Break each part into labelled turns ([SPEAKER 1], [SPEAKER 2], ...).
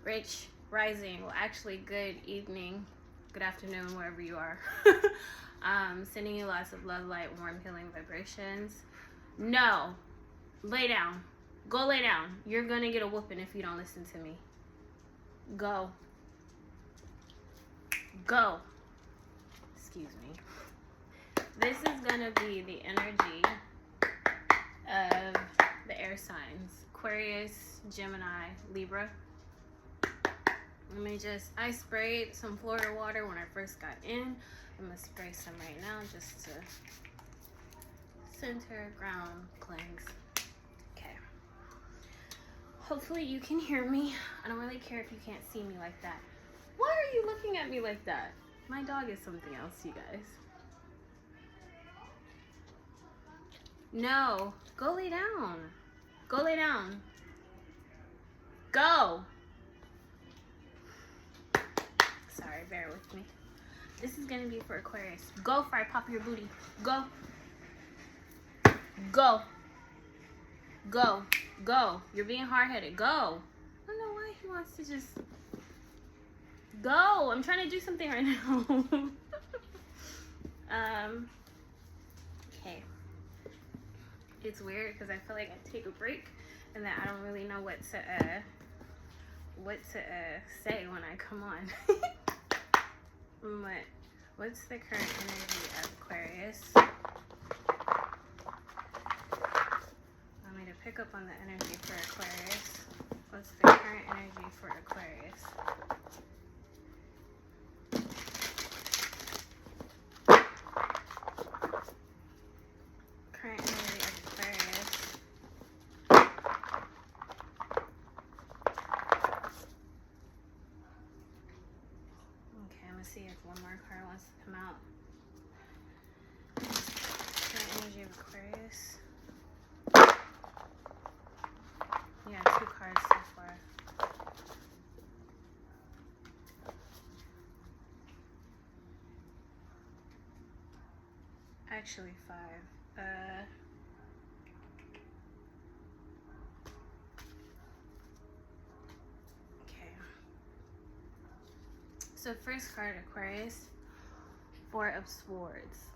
[SPEAKER 1] Rich rising, well, actually, good evening, good afternoon, wherever you are. Sending you lots of love, light, warm, healing vibrations. No, lay down. Go lay down. You're gonna get a whooping if you don't listen to me. Go. Go. Excuse me. This is gonna be the energy of the air signs: Aquarius, Gemini, Libra. I sprayed some Florida water when I first got in. I'm gonna spray some right now just to center, ground, cleanse. Okay. Hopefully you can hear me. I don't really care if you can't see me like that. Why are you looking at me like that? My dog is something else, you guys. No, go lay down. Go lay down. Go. Sorry, bear with me. This is gonna be for Aquarius. Go, fry, pop your booty. Go. Go. Go. Go. You're being hard-headed. Go. I don't know why he wants to just go. I'm trying to do something right now. Okay. It's weird because I feel like I take a break and that I don't really know what to say when I come on. What's the current energy of Aquarius? Want me to pick up on the energy for Aquarius? What's the current energy for Aquarius? Current energy of Aquarius. Okay, I'm gonna see if one more card wants to come out. Current energy of Aquarius. Yeah, 2 cards so far. Actually 5. Okay. So first card, Aquarius, 4 of Swords.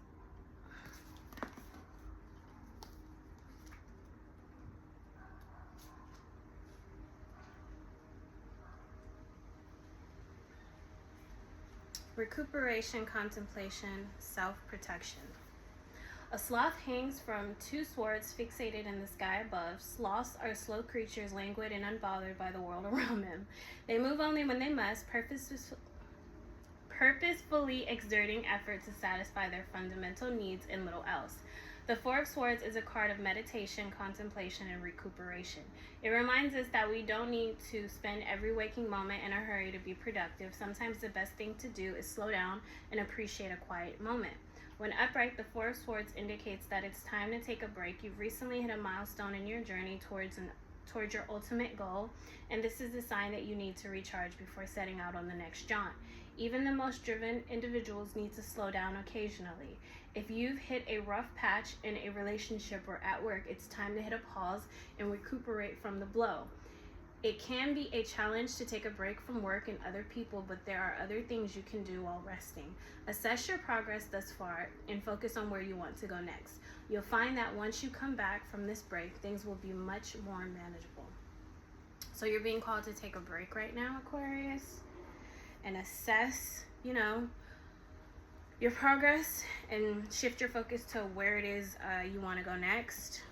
[SPEAKER 1] Recuperation, contemplation, self-protection. A sloth hangs from 2 swords fixated in the sky above. Sloths are slow creatures, languid and unbothered by the world around them. They move only when they must, purposefully exerting effort to satisfy their fundamental needs and little else. The 4 of Swords is a card of meditation, contemplation, and recuperation. It reminds us that we don't need to spend every waking moment in a hurry to be productive. Sometimes the best thing to do is slow down and appreciate a quiet moment. When upright, the 4 of Swords indicates that it's time to take a break. You've recently hit a milestone in your journey towards your ultimate goal, and this is a sign that you need to recharge before setting out on the next jaunt. Even the most driven individuals need to slow down occasionally. If you've hit a rough patch in a relationship or at work, it's time to hit a pause and recuperate from the blow. It can be a challenge to take a break from work and other people, but there are other things you can do while resting. Assess your progress thus far and focus on where you want to go next. You'll find that once you come back from this break, things will be much more manageable. So you're being called to take a break right now, Aquarius, and assess, your progress and shift your focus to where it is you want to go next.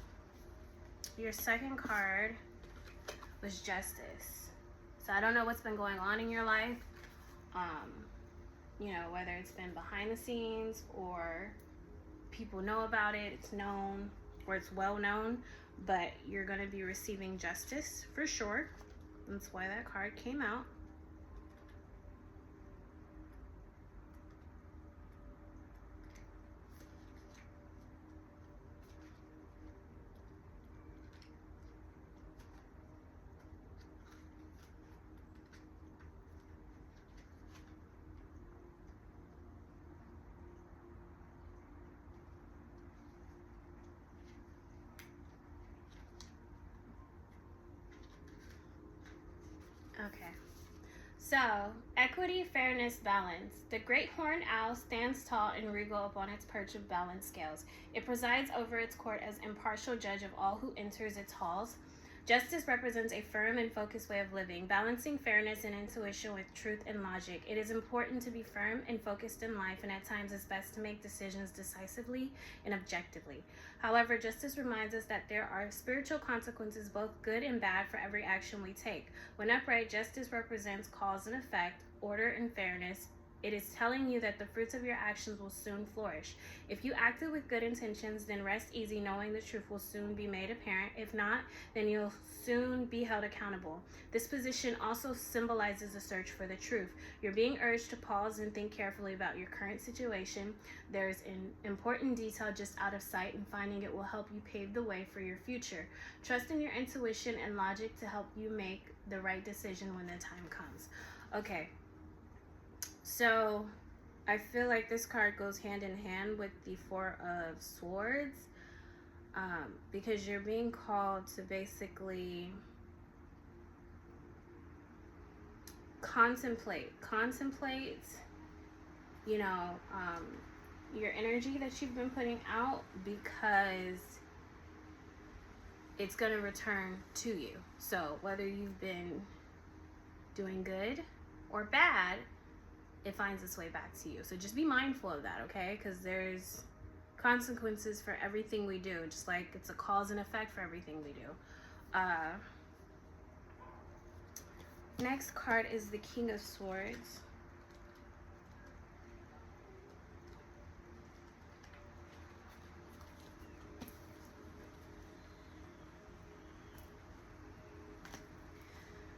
[SPEAKER 1] Your second card was Justice. So I don't know what's been going on in your life, whether it's been behind the scenes or people know about it, it's known, or it's well known, but you're going to be receiving justice for sure. That's why that card came out. Okay. So, equity, fairness, balance. The great horned owl stands tall and regal upon its perch of balanced scales. It presides over its court as impartial judge of all who enters its halls. Justice represents a firm and focused way of living, balancing fairness and intuition with truth and logic. It is important to be firm and focused in life, and at times it's best to make decisions decisively and objectively. However, justice reminds us that there are spiritual consequences, both good and bad, for every action we take. When upright, justice represents cause and effect, order and fairness. It is telling you that the fruits of your actions will soon flourish. If you acted with good intentions, then rest easy knowing the truth will soon be made apparent. If not, then you'll soon be held accountable. This position also symbolizes a search for the truth. You're being urged to pause and think carefully about your current situation. There's an important detail just out of sight, and finding it will help you pave the way for your future. Trust in your intuition and logic to help you make the right decision when the time comes. Okay. So, I feel like this card goes hand in hand with the Four of Swords, because you're being called to basically contemplate, you know, your energy that you've been putting out, because it's going to return to you. So, whether you've been doing good or bad, it finds its way back to you. So just be mindful of that, okay? Because there's consequences for everything we do, just like it's a cause and effect for everything we do. Next card is the King of Swords.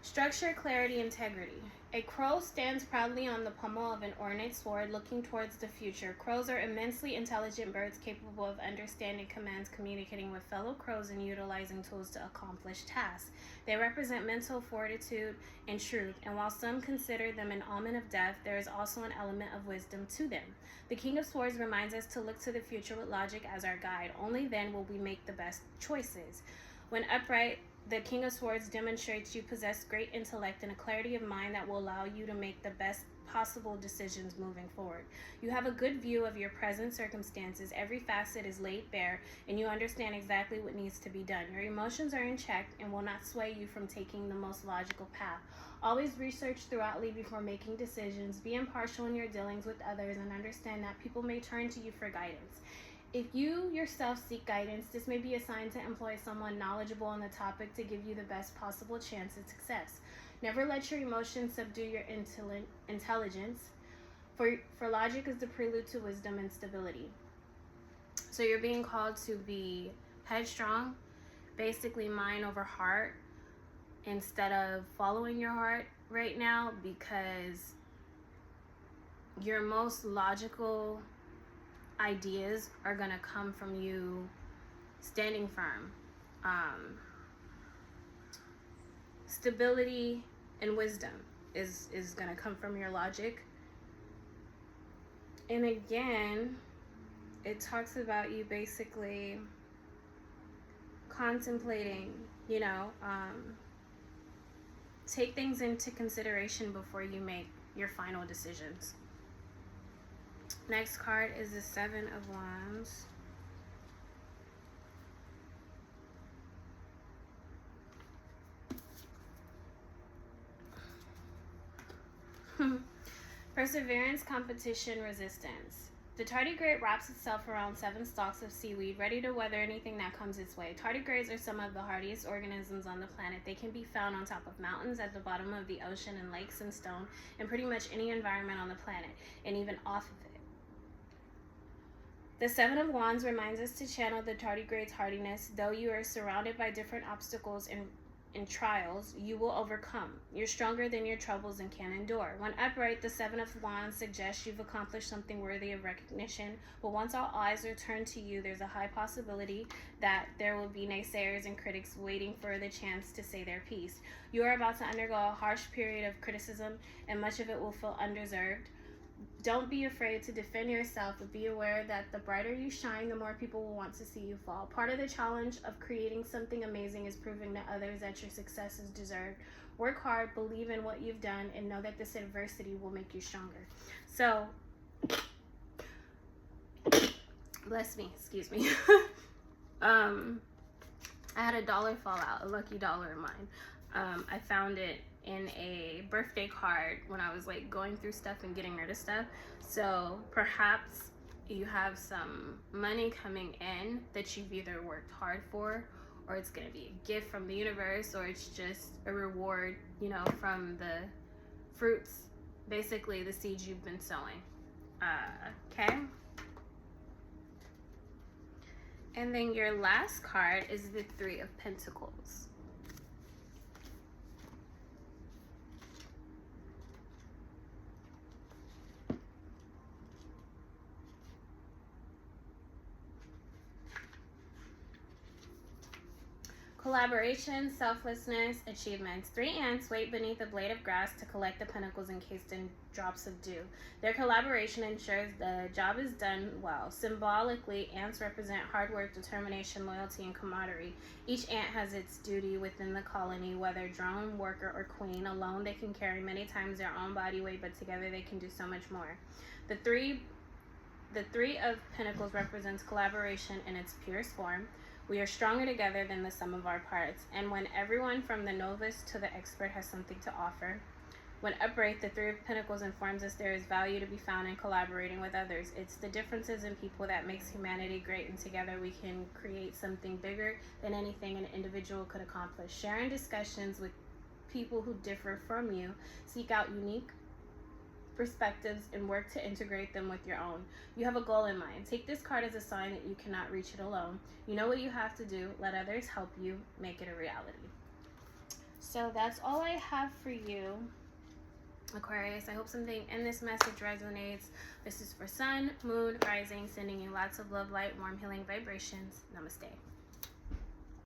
[SPEAKER 1] Structure, clarity, integrity. A crow stands proudly on the pommel of an ornate sword, looking towards the future. Crows are immensely intelligent birds capable of understanding commands, communicating with fellow crows, and utilizing tools to accomplish tasks. They represent mental fortitude and truth, and while some consider them an omen of death, there is also an element of wisdom to them. The King of Swords reminds us to look to the future with logic as our guide. Only then will we make the best choices. When upright, the King of Swords demonstrates you possess great intellect and a clarity of mind that will allow you to make the best possible decisions moving forward. You have a good view of your present circumstances. Every facet is laid bare, and you understand exactly what needs to be done. Your emotions are in check and will not sway you from taking the most logical path. Always research thoroughly before making decisions. Be impartial in your dealings with others, and understand that people may turn to you for guidance. If you yourself seek guidance, this may be a sign to employ someone knowledgeable on the topic to give you the best possible chance at success. Never let your emotions subdue your intelligence, for logic is the prelude to wisdom and stability. So you're being called to be headstrong, basically mind over heart, instead of following your heart right now, because your most logical ideas are going to come from you standing firm. Stability and wisdom is going to come from your logic. And again, it talks about you basically contemplating, take things into consideration before you make your final decisions. Next card is the Seven of Wands. Perseverance, competition, resistance. The tardigrade wraps itself around 7 stalks of seaweed, ready to weather anything that comes its way. Tardigrades are some of the hardiest organisms on the planet. They can be found on top of mountains, at the bottom of the ocean, in lakes and stone, in pretty much any environment on the planet, and even off of it. The Seven of Wands reminds us to channel the tardigrade's hardiness. Though you are surrounded by different obstacles and trials, you will overcome. You're stronger than your troubles and can endure. When upright, the Seven of Wands suggests you've accomplished something worthy of recognition. But once all eyes are turned to you, there's a high possibility that there will be naysayers and critics waiting for the chance to say their piece. You are about to undergo a harsh period of criticism, and much of it will feel undeserved. Don't be afraid to defend yourself, but be aware that the brighter you shine, the more people will want to see you fall. Part of the challenge of creating something amazing is proving to others that your success is deserved. Work hard, believe in what you've done, and know that this adversity will make you stronger. So, bless me, excuse me. I had $1 fall out, a lucky dollar of mine. I found it in a birthday card when I was like going through stuff and getting rid of stuff. So perhaps you have some money coming in that you've either worked hard for, or it's going to be a gift from the universe, or it's just a reward, you know, from the fruits, basically the seeds you've been sowing. Okay. And then your last card is the Three of Pentacles. Collaboration, selflessness, achievements. 3 ants wait beneath a blade of grass to collect the pentacles encased in drops of dew. Their collaboration ensures the job is done well. Symbolically, ants represent hard work, determination, loyalty, and camaraderie. Each ant has its duty within the colony, whether drone, worker, or queen. Alone, they can carry many times their own body weight, but together they can do so much more. The three of Pentacles represents collaboration in its purest form. We are stronger together than the sum of our parts. And when everyone from the novice to the expert has something to offer. When upright, the Three of Pentacles informs us there is value to be found in collaborating with others. It's the differences in people that makes humanity great, and together we can create something bigger than anything an individual could accomplish. Sharing discussions with people who differ from you. Seek out unique perspectives and work to integrate them with your own. You have a goal in mind. Take this card as a sign that you cannot reach it alone. You know what you have to do. Let others help you make it a reality. So that's all I have for you, Aquarius. I hope something in this message resonates. This is for Sun, Moon, Rising, sending you lots of love, light, warm, healing vibrations. Namaste.